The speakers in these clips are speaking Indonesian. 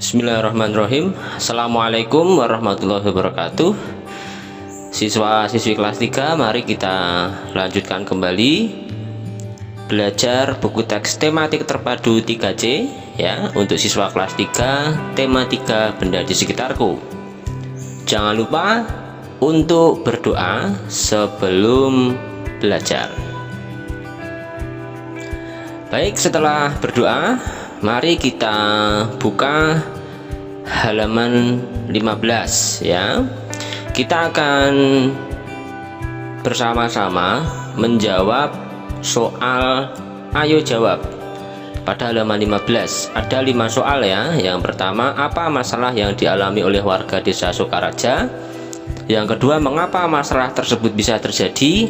Bismillahirrahmanirrahim. Assalamualaikum warahmatullahi wabarakatuh. Siswa-siswi kelas 3, mari kita lanjutkan kembali belajar buku teks tematik terpadu 3C ya, untuk siswa kelas 3 tematika benda di sekitarku. Jangan lupa untuk berdoa sebelum belajar. Baik, setelah berdoa, mari kita buka halaman 15 ya. Kita akan bersama-sama menjawab soal ayo jawab. Pada halaman 15 ada 5 soal ya. Yang pertama, apa masalah yang dialami oleh warga desa Sukaraja? Yang kedua, mengapa masalah tersebut bisa terjadi?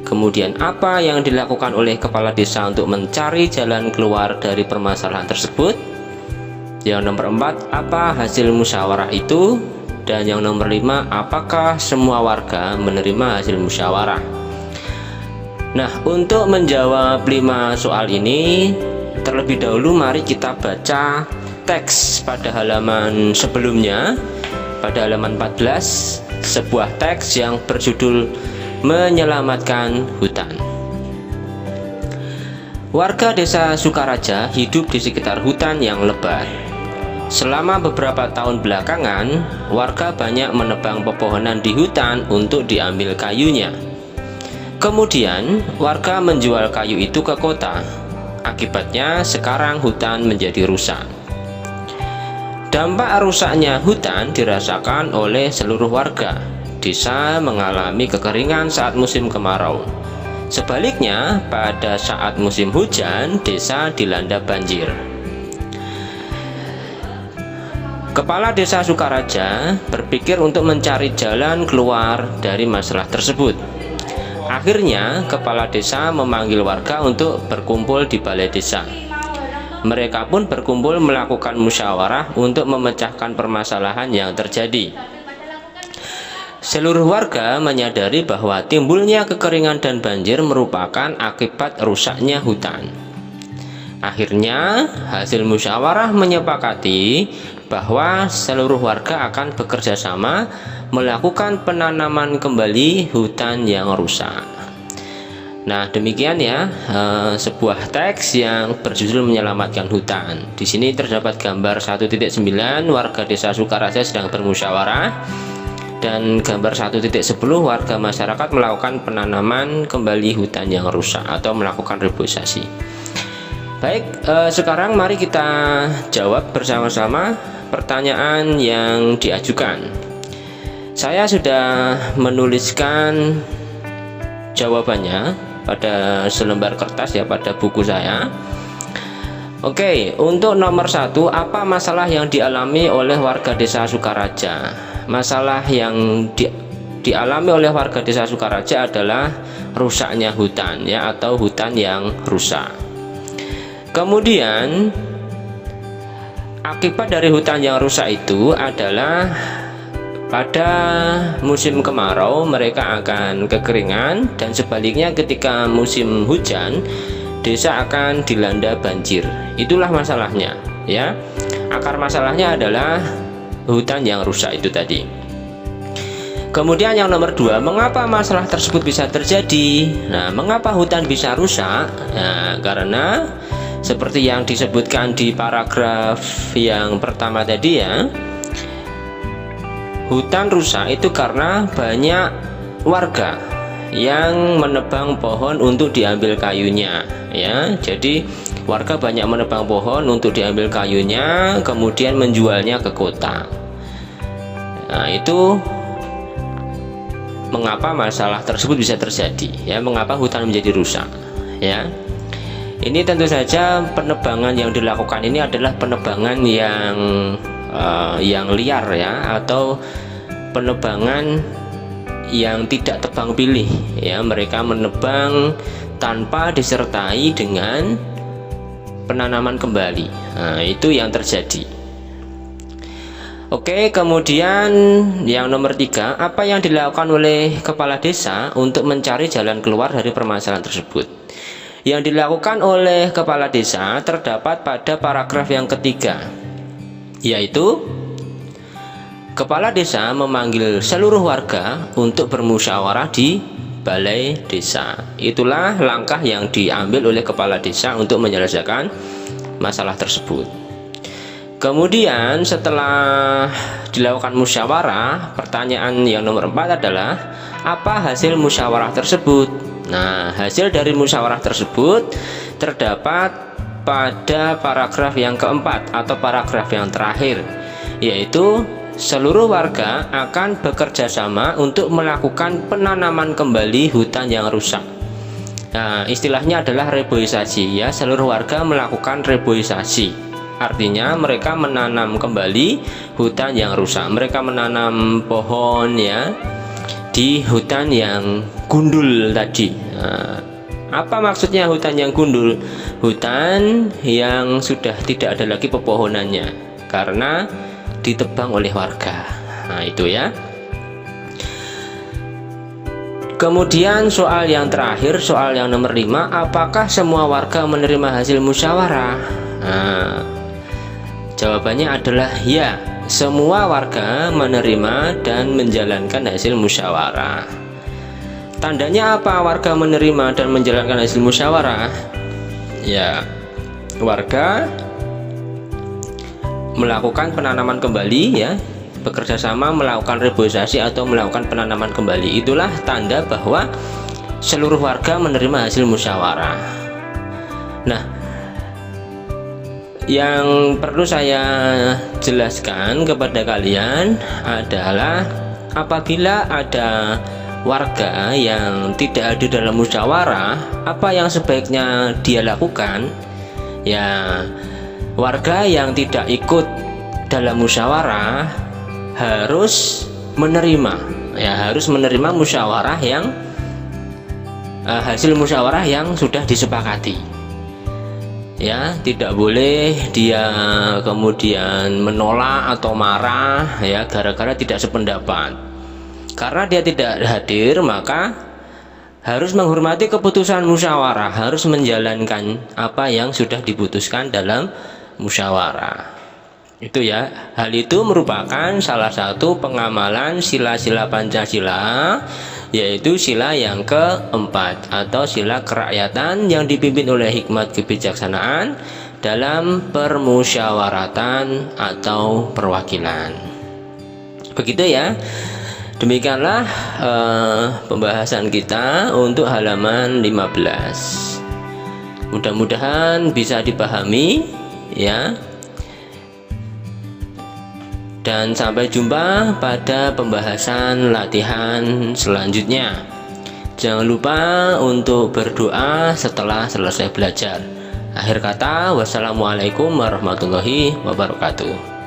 Kemudian, apa yang dilakukan oleh kepala desa untuk mencari jalan keluar dari permasalahan tersebut? Yang nomor 4, apa hasil musyawarah itu? Dan yang nomor 5, apakah semua warga menerima hasil musyawarah? Nah, untuk menjawab 5 soal ini, terlebih dahulu mari kita baca teks pada halaman sebelumnya, pada halaman 14, sebuah teks yang berjudul Menyelamatkan Hutan. Warga desa Sukaraja hidup di sekitar hutan yang lebat. Selama beberapa tahun belakangan, warga banyak menebang pepohonan di hutan untuk diambil kayunya. Kemudian, warga menjual kayu itu ke kota. Akibatnya, sekarang hutan menjadi rusak. Dampak rusaknya hutan dirasakan oleh seluruh warga. Desa mengalami kekeringan saat musim kemarau. Sebaliknya, pada saat musim hujan, desa dilanda banjir. Kepala desa Sukaraja berpikir untuk mencari jalan keluar dari masalah tersebut. Akhirnya, kepala desa memanggil warga untuk berkumpul di balai desa. Mereka pun berkumpul melakukan musyawarah untuk memecahkan permasalahan yang terjadi. Seluruh warga menyadari bahwa timbulnya kekeringan dan banjir merupakan akibat rusaknya hutan. Akhirnya, hasil musyawarah menyepakati bahwa seluruh warga akan bekerja sama melakukan penanaman kembali hutan yang rusak. Nah, demikian ya, sebuah teks yang berjudul Menyelamatkan Hutan. Di sini terdapat gambar 1.9, warga desa Sukaraja sedang bermusyawarah. Dan gambar 1.10, warga masyarakat melakukan penanaman kembali hutan yang rusak atau melakukan reboisasi. Baik, sekarang mari kita jawab bersama-sama pertanyaan yang diajukan. Saya sudah menuliskan jawabannya pada selembar kertas ya, pada buku saya. Oke, untuk nomor 1, apa masalah yang dialami oleh warga desa Sukaraja? Masalah yang dialami oleh warga desa Sukaraja adalah rusaknya hutan ya, atau hutan yang rusak. Kemudian, akibat dari hutan yang rusak itu adalah pada musim kemarau mereka akan kekeringan, dan sebaliknya ketika musim hujan desa akan dilanda banjir. Itulah masalahnya ya. Akar masalahnya adalah hutan yang rusak itu tadi. Kemudian yang nomor 2, mengapa masalah tersebut bisa terjadi? Nah, mengapa hutan bisa rusak? Nah, karena seperti yang disebutkan di paragraf yang pertama tadi ya, hutan rusak itu karena banyak warga yang menebang pohon untuk diambil kayunya ya. Jadi warga banyak menebang pohon untuk diambil kayunya, kemudian menjualnya ke kota. Nah, itu mengapa masalah tersebut bisa terjadi ya, mengapa hutan menjadi rusak ya. Ini tentu saja penebangan yang dilakukan ini adalah penebangan yang liar ya, atau penebangan yang tidak tebang pilih ya. Mereka menebang tanpa disertai dengan penanaman kembali. Nah, itu yang terjadi. Oke, kemudian yang nomor 3, apa yang dilakukan oleh kepala desa untuk mencari jalan keluar dari permasalahan tersebut? Yang dilakukan oleh kepala desa terdapat pada paragraf yang ketiga. yaitu kepala desa memanggil seluruh warga untuk bermusyawarah di balai desa. Itulah langkah yang diambil oleh kepala desa untuk menyelesaikan masalah tersebut. Kemudian setelah dilakukan musyawarah, pertanyaan yang nomor 4 adalah apa hasil musyawarah tersebut? Nah, hasil dari musyawarah tersebut terdapat pada paragraf yang keempat atau paragraf yang terakhir, yaitu seluruh warga akan bekerja sama untuk melakukan penanaman kembali hutan yang rusak. Nah, istilahnya adalah reboisasi ya, seluruh warga melakukan reboisasi. Artinya mereka menanam kembali hutan yang rusak. Mereka menanam pohon ya di hutan yang gundul tadi. Nah, apa maksudnya hutan yang gundul? Hutan yang sudah tidak ada lagi pepohonannya karena ditebang oleh warga. Nah, itu ya. Kemudian soal yang terakhir, soal yang nomor 5, apakah semua warga menerima hasil musyawarah? Nah, jawabannya adalah ya, semua warga menerima dan menjalankan hasil musyawarah. Tandanya apa warga menerima dan menjalankan hasil musyawarah? Ya, warga melakukan penanaman kembali ya, bekerja sama melakukan reboisasi atau melakukan penanaman kembali. Itulah tanda bahwa seluruh warga menerima hasil musyawarah. Nah, yang perlu saya jelaskan kepada kalian adalah apabila ada warga yang tidak hadir dalam musyawarah, apa yang sebaiknya dia lakukan? Ya, warga yang tidak ikut dalam musyawarah harus menerima, ya harus menerima musyawarah yang hasil musyawarah yang sudah disepakati. Ya, tidak boleh dia kemudian menolak atau marah ya gara-gara tidak sependapat. Karena dia tidak hadir, maka harus menghormati keputusan musyawarah, harus menjalankan apa yang sudah diputuskan dalam musyawarah. Itu ya, hal itu merupakan salah satu pengamalan sila-sila Pancasila, yaitu sila yang keempat atau sila kerakyatan yang dipimpin oleh hikmat kebijaksanaan dalam permusyawaratan atau perwakilan. Begitu ya. Demikianlah pembahasan kita untuk halaman 15. Mudah-mudahan bisa dipahami ya. Dan sampai jumpa pada pembahasan latihan selanjutnya. Jangan lupa untuk berdoa setelah selesai belajar. Akhir kata, wassalamualaikum warahmatullahi wabarakatuh.